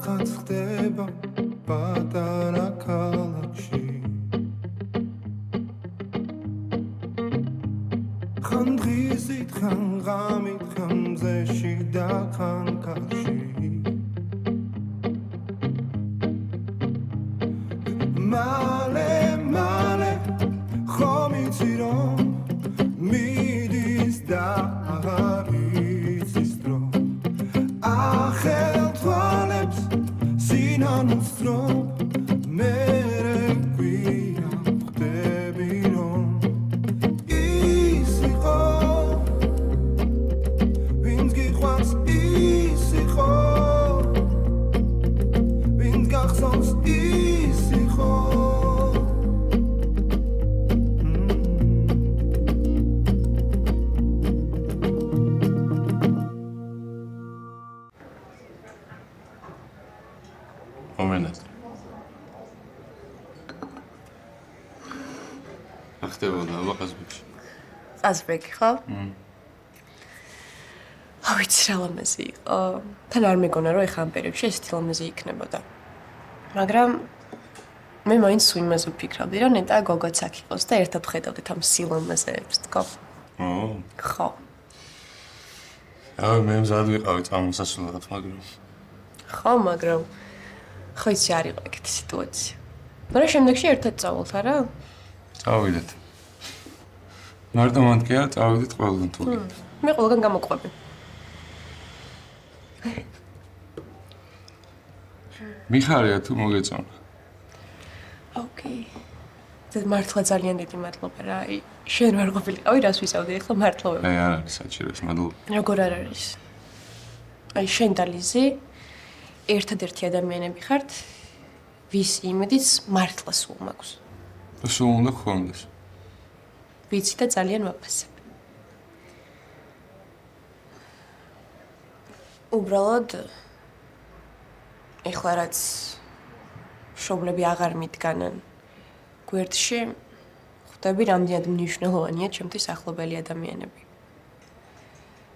რაღაც ხდება პატარა ქალაქში ხან დღისით ხან ღამით ხან მზეში და ხან კარში მალე მალე ხომ იცი რომ მიდის და აღარ იცის დრო ახელ თვალებს სინანულს დრო მე გვია ხდები რომ ის იყო ვინც გიყვარს ის იყო ვინც გახსოვს ის იყო ყაზბექი ხო? ავიც რა ლამაზი იყო. თან არ მეგონა რომ ეხა ამ პერიოდში ესეთი ლამაზი იქნებოდა. მაგრამ მე მაინც იმაზე ვფიქრავდი რომ ნეტა გოგოც აქ იყოს და ერთად ხედავდით ამ სილამაზეებს თქო. ხო. მე მზად ვიყავი წამოსასვლელად, მაგრამ ხო, მაგრამ ხო იცი არ იყო ეგეთი სიტუაცია. მაგრამ შემდეგში ერთად წავალთ, არა? წავიდეთ. მარტო მანდ კი არა, წავიდეთ ყველგან თუ. მე ყველგან გამოყვები. მიხარია თუ მოგეწონა. ოკეი. ეს მართლა ძალიან დიდი მადლობა რა. შენ ვერ ყოფილიყავი, რას ვისაუდი, ახლა მართლა. არ არის საჭირო, მადლობა. როგორ არ არის? შენ და ლიზი ერთადერთი ადამიანები ხართ, ვის იმედიც მართლა სულ მაქვს. სულ უნდა გქონდეს. ვიცი და ძალიან ვაფასებ. უბრალოდ ეხლა რაც მშობლები აღარ მიდგანან გვერდში ხვდები რამდენად მნიშვნელოვანია ჩემთვის ახლობელი ადამიანები.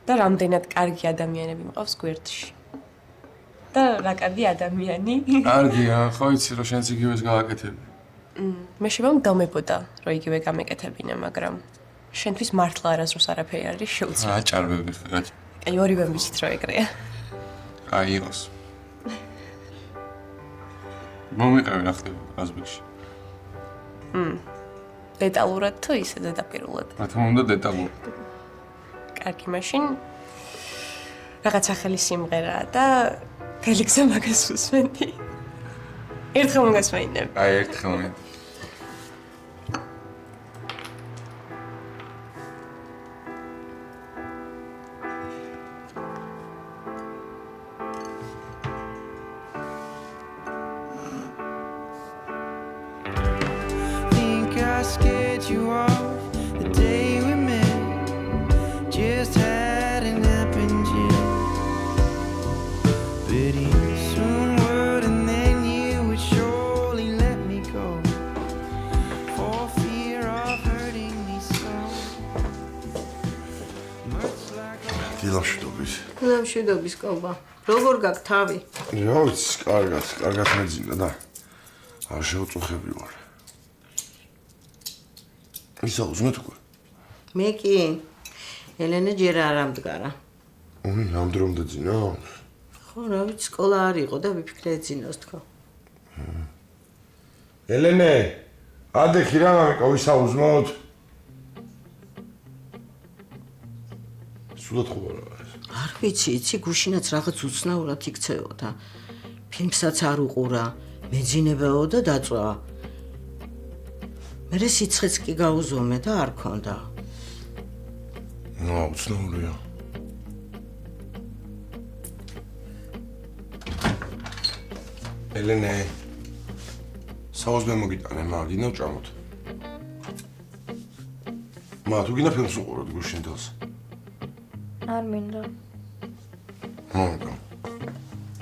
და რამდენად კარგი ადამიანები მყავს გვერდში. და რა კარგი ადამიანი. კარგია, ხო იცი რომ შენც იგივეს გააკეთები. მე შემამ დამებოდა, რომ იგივე გამეკეთებინა, მაგრამ შენთვის მართლა არასდროს არაფერი არის შეუძლებელი. აჭარბები ხარ. აი ორივე ვიცით რომ ეგრეა. აი იყოს. მომიყევი რა ხდება ყაზბეგში. დეტალურად თუ ისე ზედაპირულად? რა თქმა უნდა დეტალურად. კარგი, მაშინ რაღაც ახალი სიმღერაა და გელიქზე მაგას უსმენდი. ერთხელ მოგასმენდები. აი ერთხელ მე. Scared you off the day we met. Just hadn't happened yet. Pretty soon would, and then you would surely let me go. For fear of hurting me so. Much like დილაშდობის. დილაშდობის კობა. როგორ გაქვს თავი? რა ვიცი, კარგად მეძინა და არ შევწუხები ვარ. ისა უზმეთ უკვე. მე კი ელენე ჯერ არ ამდგარა. ამ დრომ დაძინა? ხო, რა ვიცი, სკოლა არ იყო და ვიფიქრე ეძინოს თქო. ელენე, ადექი რა მამიკა ვისაუზმოთ? სულად ხო არა არის. არ ვიცი, იცი გუშინაც რაღაც უცნაურად იქცეოდა. ფილმსაც არ უყურა, მეძინებაო და დაწვა. მე სიცხეც კი გაუზომე და არ ქონდა. უცნაურია. ელენე, საუზმე მოგიტანე, მაგინა ვჭამოთ. თუ გინდა ფილმს უყუროთ გუშინ დელს. არ მინდა. მოგა.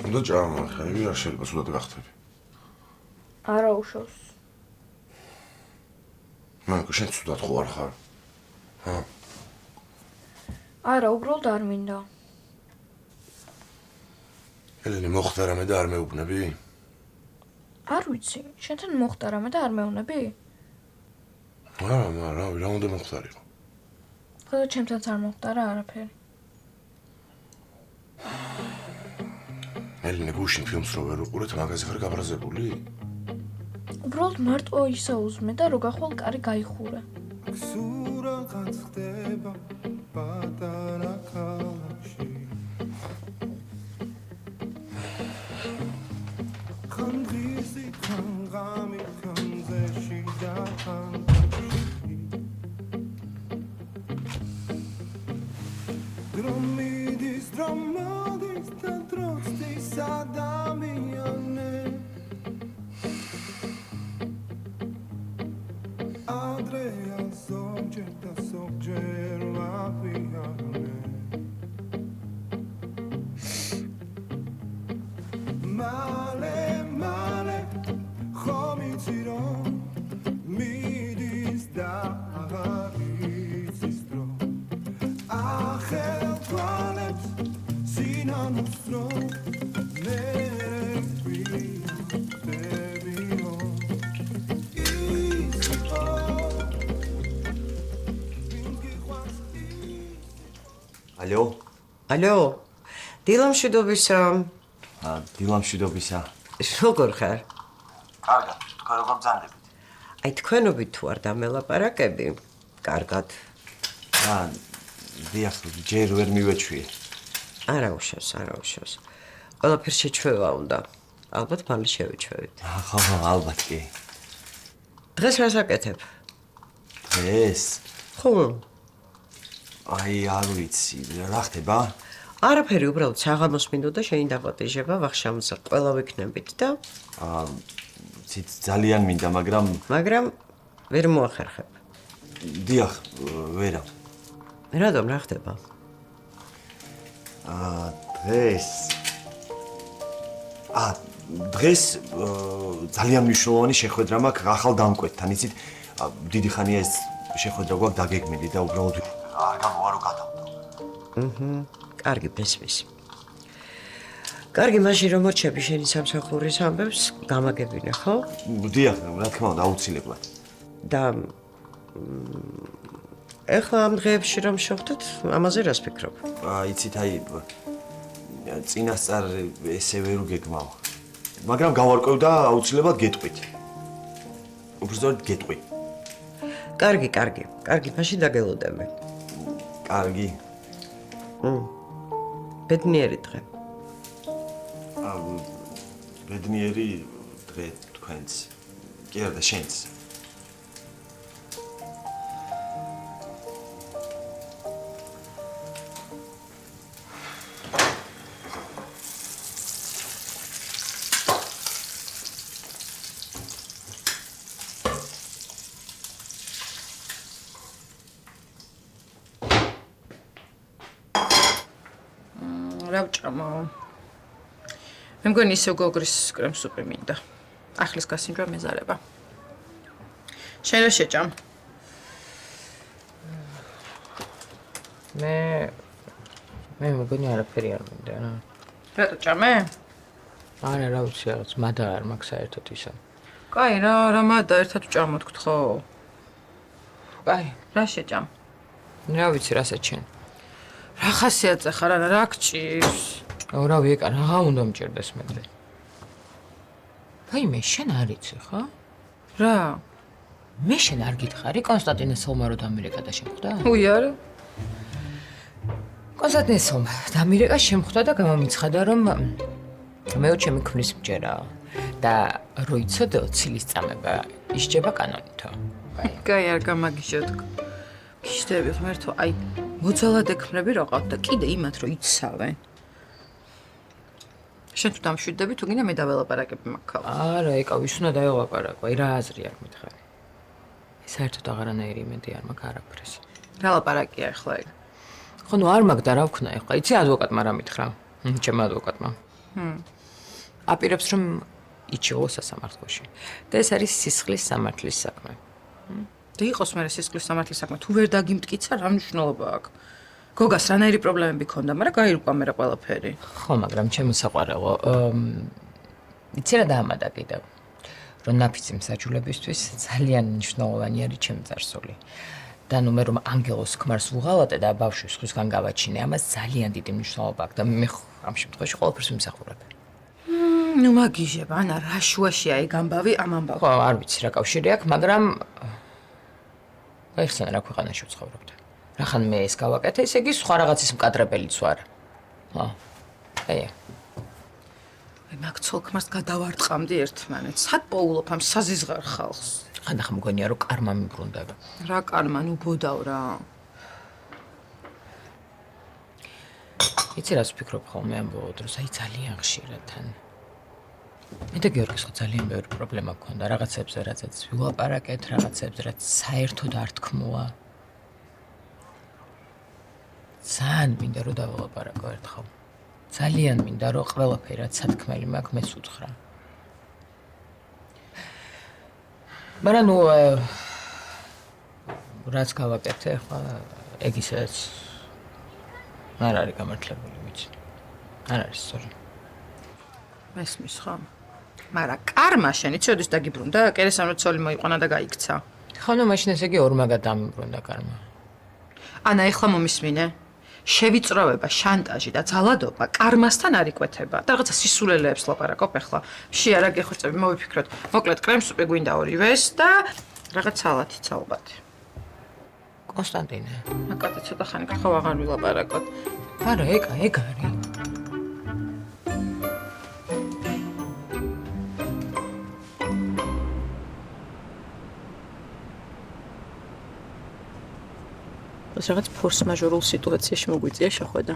უნდა ჭამა, ხაი, არ შეიძლება სულად გახტები. არა უშავს. მანქო შენ ცუდად ხო არ ხარ? არა, უბრალოდ არ მინდა. ელენე მოხდა რამე და არ მეუბნები? არ ვიცი, შენთან მოხდა რამე და არ მეუბნები? რა უნდა მოხდარიყო? ხოლო ჩემთანაც არ მოხდა რა არაფერი. ელენე გუშინ ფილმს რო ვერ უყურეთ, მაგაზე ხარ გაბრაზებული? უბრალოდ მარტო ისაუზმე და რო გახვალ კარი გაიხურა. სურაღაც ხდება პატარა ქალაქში ხანგრისი ხანგამი ხანძეში და ხანგში დრომიდის დრომოდის და დროსtis ადამიანი Andrea soggetto soggerva piane Male Khomitsiro midis da agarizistro Achel toilets sinanustro ალო დილამშვიდობისა დილამშვიდობისა. როგორ ხარ კარგად, თქვენ როგორ ბრძანდებით? აი თქვენობით თუ არ დამელაპარაკები კარგად დიახ, ჯერ ვერ მივეჩვიე. არა უშავს ყველაფერს შეჩვევა უნდა ალბათ მალე შევიჩვევით ხო, ალბათ კი. დღეს რას აკეთებ ეს ხო აი არ ვიცი, რა ხდება? არაფერი უბრალოდ საღამოს მინდოდა შენი დაპატიჟება ვახშამზე ყველა ვიქნებით და ცით ძალიან მინდა, მაგრამ ვერ მოახერხებ დიახ, ვერა. რატომ რა ხდება დღეს ძალიან მნიშვნელოვანი შეხვედრა მაქვს ახალ დამკვეთთან, იცით, დიდი ხანია ეს შეხვედრა გვაქვს დაგეგმილი და უბრალოდ არ გამოვარო გადავდო. კარგი ბესმის კარგი მაშინ რომ მოჩები შენი სამსახურის ამბებს გამაგებინე ხო დიახ, რა თქმა უნდა, აუცილებლად. და ეხლა ამ დღეებში რომ შევხვდეთ ამაზე რას ფიქრობ იცით, აი წინასწარ ესე ვერ უგეგმავ. მაგრამ გავარკვევ და აუცილებლად გეტყვით. უბრალოდ გეტყვი. კარგი მაშინ დაგელოდები კარგი. ბედნიერი დღე ბედნიერი დღე თქვენც. კი არა და შენც. რა ვჭამო? მე მგონი ისევ გოგრის კრემსუპი მინდა. ახლის გასინჯვა მეზარება. შენ რა შეჭამ? მე მგონი არაფერი არ მინდა რა. რატო ჭამე? არა, რა ვიცი, რაღაც მადა არ მაქვს საერთოდ ისა. კაი რა მადა ერთად ვჭამოთ ხო? კაი, რა შეჭამ? რა ვიცი, რასაც შენ. რა ხასიათზე ხარ, რა გჭირს? რა ვიკარ, რა უნდა მჭირდეს მე. აი მე შენ არ იცი ხო? რა? მე შენ არ გითხარი კონსტანტინე სოლმა რო დამირეკა და შემხვდა? უი არა. კონსტანტინე სოლმა დამირეკა შემხვდა და გამომიცხადა რომ მეო ჩემი ქმრის მჭერა და რო იცოდო ცილის წამება ისჯება კანონითო. კაი არ გამაგიჟოთ. გიშდები ღმერთო, აი მოძალად ექმნები რა ყავთ და კიდე იმათ რო იცავენ. შენ თუ დამშვიდდები თუ გინდა მე დაველაპარაკები მაგ ქალს. არა, ეკა ვის უნდა დაელაპარაკო, აი რა აზრი აქვს მითხარი. საერთოდ აღარანაირი იმედი არ მაქვს არაფრის. რა ლაპარაკია ახლა ეგ? ხო ნუ არ მაქვს და რა ვქნა ახლა, იცი ადვოკატმა რა მითხრა? ჩემ ადვოკატმა. აპირებს რომ იჩიო სასამართლოში. და ეს არის სისხლის სამართლის საქმე. და იყოს მე სისხლის სამართლის საქმე, თუ ვერ დაგიმტკიცა რა მნიშვნელობა აქვს? გოგას რანაირი პრობლემები ქონდა, მაგრამ გაირკვა მე ყველაფერი. ხო, მაგრამ ჩემო საყვარელო, იცი რა დაამატა კიდევ, რომ ნაფიცი მსაჯულებისთვის ძალიან მნიშვნელოვანი არის ჩემი წარსული. და ნუ მე რომ ანგელოს ქმარს ვუღალატე და ბავშვის სხვისგან გავაჩინე, ამას ძალიან დიდი მნიშვნელობა აქვს და მე ამ შემთხვევაში ყველაფერს ვიმსახურებ. ნუ მაგიჟებ, ანა რა შუაშია ეგ ამბავი ამ ამბავი. ხო, არ ვიცი რა კავშირი აქვს, მაგრამ ერთსა რა ქვეყანაში ვცხოვრობთ. რახან მე ეს გავაკეთე, ესე იგი სხვა რაღაცის მკადრებელიც ვარ. ხო. აი. მაგ ცოლ-ქმარს გადავარტყამდი ერთმანეთს. სად პოულობ ამ საზიზღარ ხალხს? ხანდახან მგონია რომ კარმა მიბრუნდება. რა კარმა, ნუ ბოდავ რა. იცი რას ვფიქრობ ხოლმე ამ ბოლო დროს, აი ძალიან ხშირად თან. მე და გიორგის ხო ძალიან ბევრი პრობლემა გქონდა რაღაცებზე, რაცაც ვილაპარაკეთ, რაღაცებზე, რაც საერთოდ არ თქმულა. ძალიან მინდა რომ დავალაპარაკო ერთხელ. ძალიან მინდა რომ ყველაფერი რაც სათქმელი მაქვს მეც უთხრა. მაგრამ ნუ რაც გავაკეთე ხა ეგ ისეც არ არის გამართლებული ვიცი. არ არის სწორი. მესმის ხო? მაგრამ კარმა შენი ცოდის დაგიბრუნდა, კერესამროთ ცოლი მოიყვანა და გაიქცა. ხო, ნუ მაშინ ესე იგი ორმაგად დამიბრუნდა კარმა. ანა, ეხლა მომისმინე. შევიწროვება, შანტაჟი და ძალადობა კარმასთან არ იკვეთება. და რაღაცა სისულელეებს ლაპარაკობ ეხლა. მში არა გეხოცები, მოვიფიქროთ. მოკლედ, კრემსუპი გვინდა ორივეს და რაღაც სალათიც ალბათ. კონსტანტინე. აკაცი ცოტა ხანი გახავ აღარ ვილაპარაკოთ. არა, ეგ არის. ეს რაღაც ფორს-მაჟორულ სიტუაციაში მოგვიწია შეხვედრა.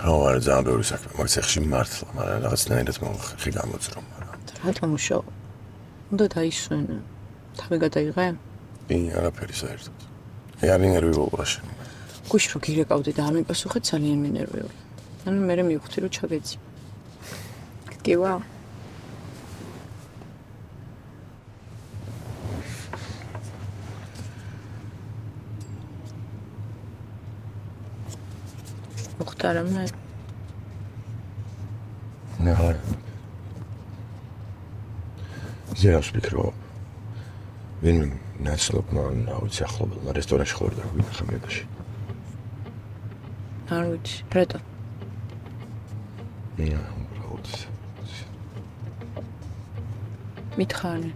ხო, არა ძალიან ბევრი საქმე, მაგ ცეხში მართლა, მაგრამ რაღაცნაირად მომხი გამოძრო, მაგრამ რატომ უშაო? უნდა დაისვენე. თავი გადაიღე? არაფერი საერთოდ. არ ინერვიულობა შენ. გუშ რო გირეკავდი და არ მიპასუხე, ძალიან მინერვიული. ანუ მე მივხვდი რომ ჩაგეძი. გიგევა? მოხდარა მე. ნახე. ზერავს ვფიქრობ. ვინმე ნაცნობმა აუცი ახლობელმა რესტორანში ხوار და ვინახა მეფაში. არ ვიცი, რატო? უბრალოდ. მითხარი.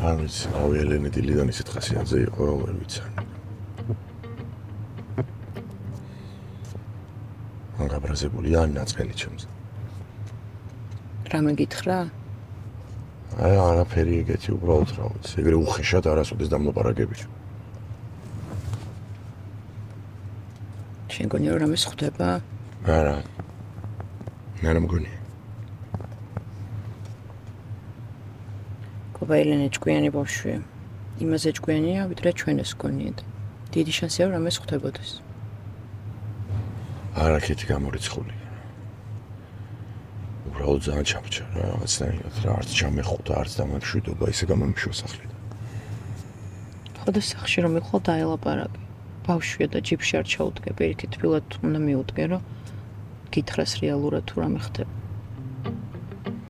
არ ვიცი, ელენე დილიდან ისეთ ხასიათზე იყო, რომ ვერ ვიცანი. გაბრაზებული ან ნაწყელი ჩემს. რამე გითხრა? აი, არაფერი ეგეთი უბრალოდ რა ვიცი. ეგრე უხეშად არასოდეს დამლაპარაკები. შენ გონია რომ რამეს ხვდება? არა. მე არ მგონია. კობაილენე ჭკვიანი ბავშვია. იმაზე ჭკვიანია, ვიდრე ჩვენეს გონია და დიდი შანსია რომ რამეს ხვდებოდეს. არაკეთი გამორიცხული. უბრალოდ ძალიან ჩამჭა რა რაღაცნაირად რა არც ჩამეხუდა, არც დამამშვიდობა, ისე გამომიშვა სახლიდან. ხოდა სახში რომ მიხვალ დაელაპარაკე. ბავშვია და ჯიპში არ ჩაუდგე, პირიქით თბილად უნდა მიუდგე, რომ გითხრას რეალურად თუ რამე ხდება.